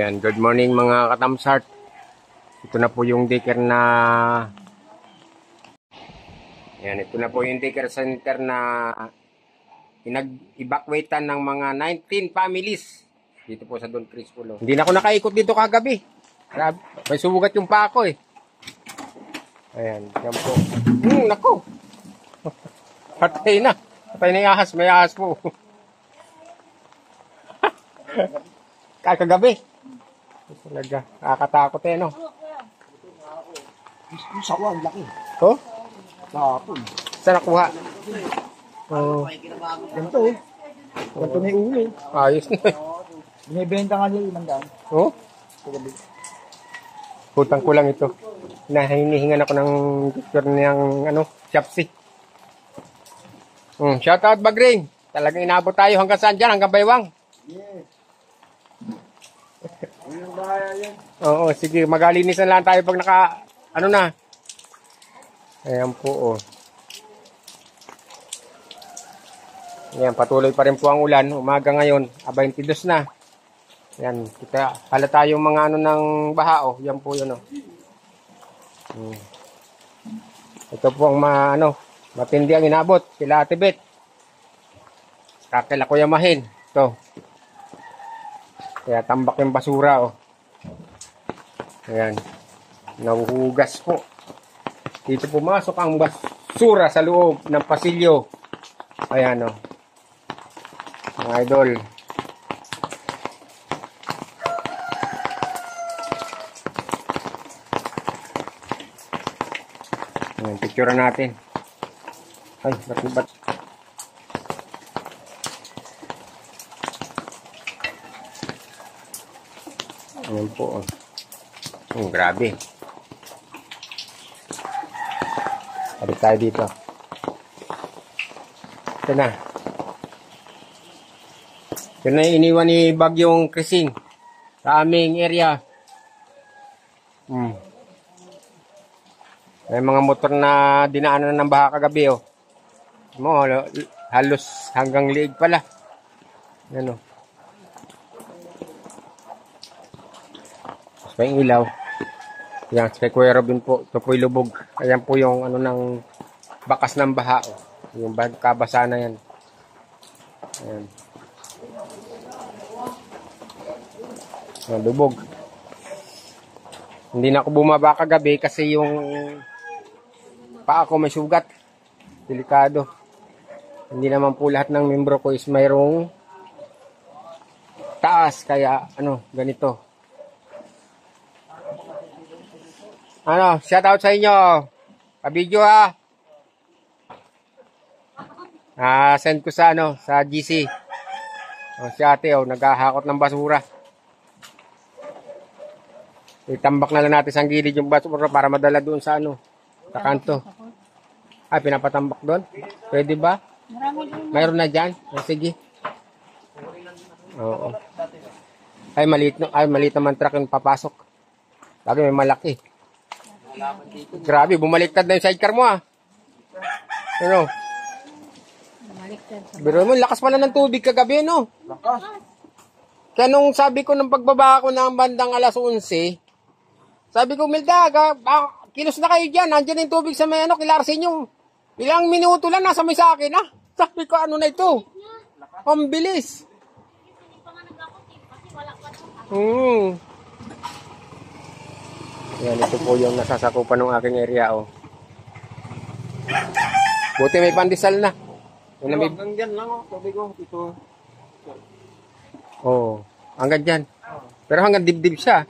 Ayan, good morning mga katamsart. Ito na po yung daycare na... Ayan, ito na po yung daycare center na pinag-evacuatean ng mga 19 families. Dito po sa Don Crispulo. Hindi na ako nakaikot dito kagabi. May subugat yung pa ako eh. Ayan, yan po. Naku! Patay na. Patay na yung ahas. May ahas po. Kagabi. Talaga, nakakatakot eh, no? Yung sawa, ang laki. Oh? Nakapon. Saan nakuha? Oh. Ganito eh. Ganito na yung ulo. Ayos na eh. Binibenta nga nila 500. Oh? Putang ko lang ito. Hinihingan ako ng picture niyang, Shopsy. Shoutout Bagring. Talagang inabot tayo hanggang saan dyan? Hanggang Baywang. Yes. Yung bahaya yan. Oo, sige. Magalinisan lang tayo pag na. Ayan po, oh. Ayan, patuloy pa rin po ang ulan. Umaga ngayon, 22 na. Ayan, kita, halata yung mga ng baha, oh. Yan po yun, oh. Ito po ang matindi ang inabot. Sila Ate Bet. Kakila Kuya Mahin. Ito. Kaya tambak yung basura, oh. Ayan. Nahuhugas po. Dito pumasok ang basura sa loob ng pasilyo. Ayan, oh. Mga idol. Ayan, picture natin. Ay, ba't? Ayan po, oh. Grabe. Balik tayo dito. Ito na. Ito na yung iniwan ni Bagyong Krising sa aming area. May mga motor na dinaanan ng baha kagabi, oh. Halos hanggang liig pala. Ano? May ilaw. Yan, kay Kuya Robin po. Ito po yung lubog. Ayan po yung ng bakas ng baha. Oh. Yung kabasa na yan. Ayan. Ayan, lubog. Hindi na ako bumaba kagabi kasi yung paa ko may sugat. Delikado. Hindi naman po lahat ng membro ko is mayroong taas. Kaya ganito. Shout out sa inyo. Pa-video ha. Send ko sa sa GC. Si ate, naghahakot ng basura. Itambak na lang natin sa gilid yung basura para madala doon sa sa kanto. Pinapatambak doon? Pwede ba? Mayroon na dyan? Sige. Oo. Maliit naman truck yung papasok. Lagi may malaki. Grabe, bumaliktad na yung sidecar mo, ah. Pero mo, lakas pala ng tubig kagabi, no? Lakas. Kaya nung sabi ko ng pagbaba ko ng bandang alas 11, sabi ko, Milda, kilos na kayo dyan. Nandiyan yung tubig sa may kilarsin yung ilang minuto lang nasa may sa akin, ah. Sabi ko, na ito? Ang bilis. Yan, ito po yung nasasakupan ng aking area, oh. Buti may pandesal na. Hanggang dyan lang, oh. Sabi ko, ito. Oo. Hanggang dyan. Pero hanggang dibdib siya.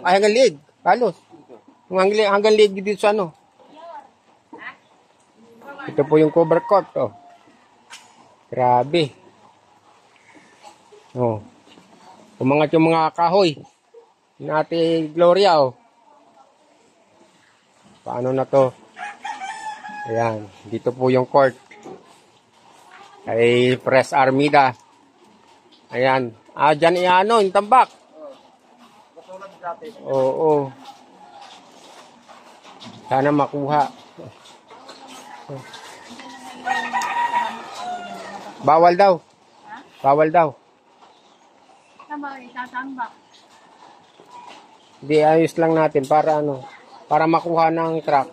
Ay, hanggang liig. Halos. Hanggang liig dito sa Ito po yung cover court, oh. Grabe. Oh. Umangat yung mga kahoy. Ate Gloria, oh. Paano na to? Ayan. Dito po yung court. Kay Pres Armida. Ayan. Dyan yung tambak. Oo. Sana makuha. Bawal daw. Bawal daw. Tama, itatambak. Di ayos lang natin para ano, para makuha ng truck.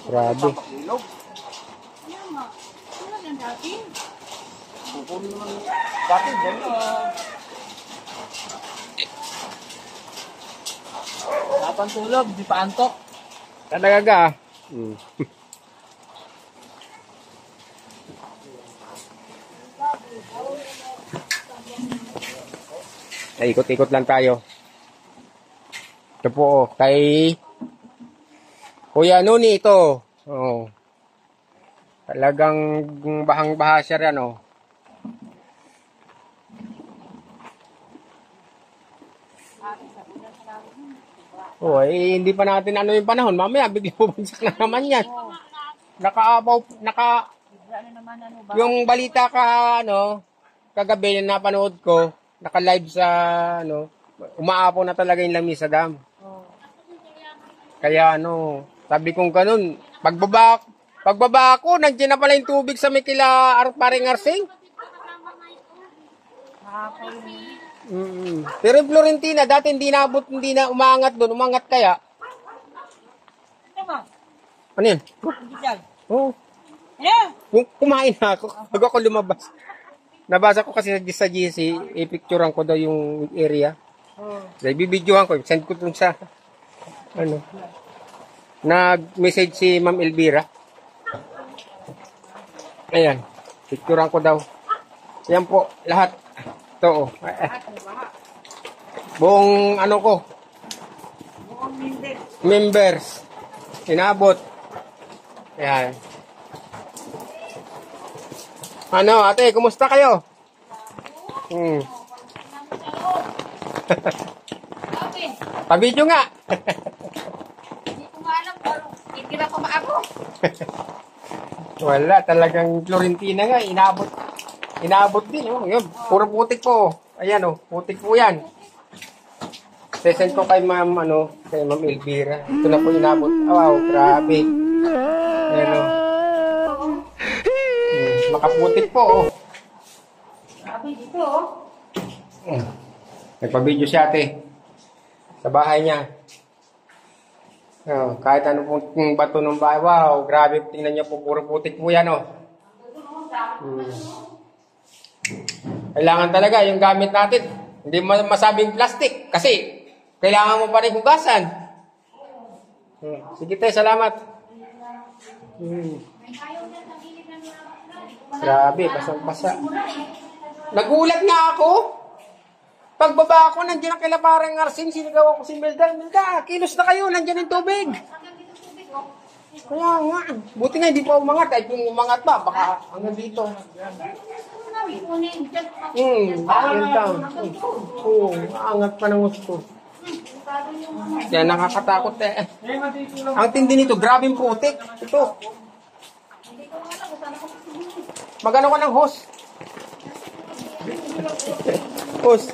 Grabe. Ilog. Kaya nga. Wala ng dati. Bukon naman. Dati dyan Dapan tulog, di pa antok. Talaga ka. Hmm. Ikot-ikot lang tayo. Ito po, oh, kay Kuya Nuni ito. Oh. Talagang bahang-baha siya rin, oh. Oh, eh, hindi pa natin ano yung panahon. Mamaya, bigla bumagsak na naman yan. Nakaabaw, Wala na naman ano ba? yung balita ano, kagabi na napanood ko, naka-live sa, umaapaw na talaga yung langis sa dam. Kaya sabi kong ganun, pagbaba ko, nandiyan na pala yung tubig sa may kila paring Arsing. Hapon. Pero yung Florentina, dati hindi na umangat doon, umangat kaya. Ano ba? Ano yan? Hindi dyan. Oh, Ano? kumain na ako, bago ako lumabas. Nabasa ko kasi sa GC, i-picturean ko daw yung area. Dahil bibidyohan ko, send ko dun sa, nag-message si Ma'am Elvira. Ayan, picturean ko daw. Yan po, lahat. Ito, oh. Buong ko, Buong hindi. members, inabot. Ayan. Ano, ate, kumusta kayo? Bakit? Pabidyo nga. Hindi ko nga alam kung itira pa ba ako. Wala, talagang Florentina nga, inabot din, oh. Yun, puro putik po. Ayan, oh, putik po yan. Sesend ko kay Ma'am, kay Ma'am Elvira. Ito na po inabot. Oh, wow, grabe. Ayan, oh. Makaputik po, oh. Sabi dito oh. Nagpa-video si ate sa bahay niya. Oh, kahit ano pong bato ng bahay. Wow, grabe. Tingnan niyo po, puro putik po yan, oh. Kailangan talaga yung gamit natin. Hindi masabing plastic kasi kailangan mo pa rin hugasan. Sige tayo, salamat. Grabe, basang-basa. Nagulat nga ako. Pagbaba ako, nandiyan na kila parang Arsing, sinigaw ako si Melda. Melda, kilos na kayo, nandiyan yung tubig. Kaya nga, buti nga hindi pa umangat. Ay kung umangat pa, baka hanggang dito. Oo, angat pa ng gusto. Kaya nakakatakot eh. Ang tindi nito, grabing putik. Ito. Magano ka ng hose? Hose.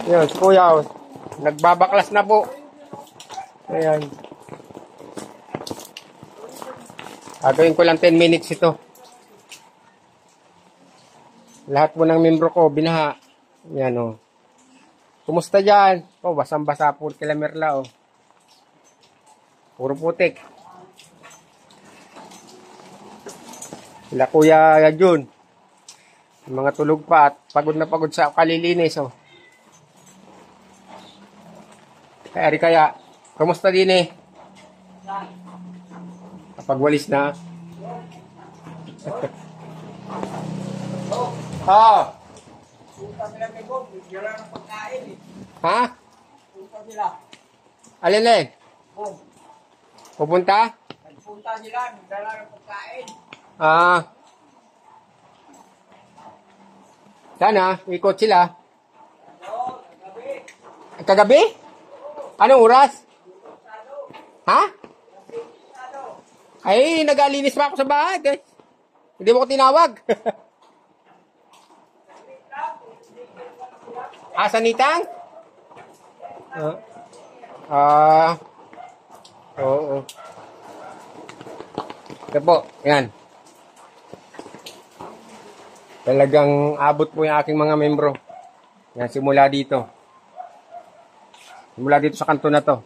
Yan, si Kuya. Nagbabaklas na po. Ayan. Gagawin ko lang 10 minutes ito. Lahat po ng membro ko, binaha. Yan, oh. Kumusta dyan? Oh, basang-basa po kila Merla, oh. Puro putik. Sila Kuya Jun. Yung mga tulog pa at pagod na pagod sa kalilinis, oh. Kaya, kumusta din eh? Kapag walis na. Ah. Ha? Alin eh? Pupunta? Punta sila, dala ng pagkain. Ah. Sana, ikot sila. Kagabi? Anong oras? Ha? Ay, nag-alinis pa ako sa bahay, guys. Hindi mo ko tinawag. Sanitang? Oo. Ito po, yan. Talagang abot po yung aking mga membro. Yan, simula dito. Simula dito sa kanto na to.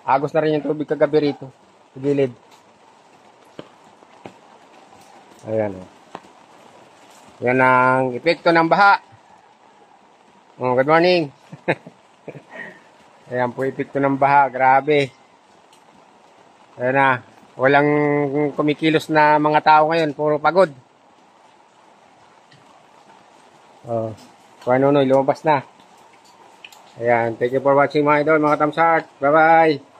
Agos na rin yung tubig kagabi rito. Sa gilid. Ayan o. Yan ang epekto ng baha. Oh, good morning. Ayan po epekto ng baha. Grabe. Ayan na. Walang kumikilos na mga tao ngayon. Puro pagod. Oh. Kuya Nonoy, lumabas na. Ayan. Thank you for watching mga idol, mga thumbs up. Bye-bye.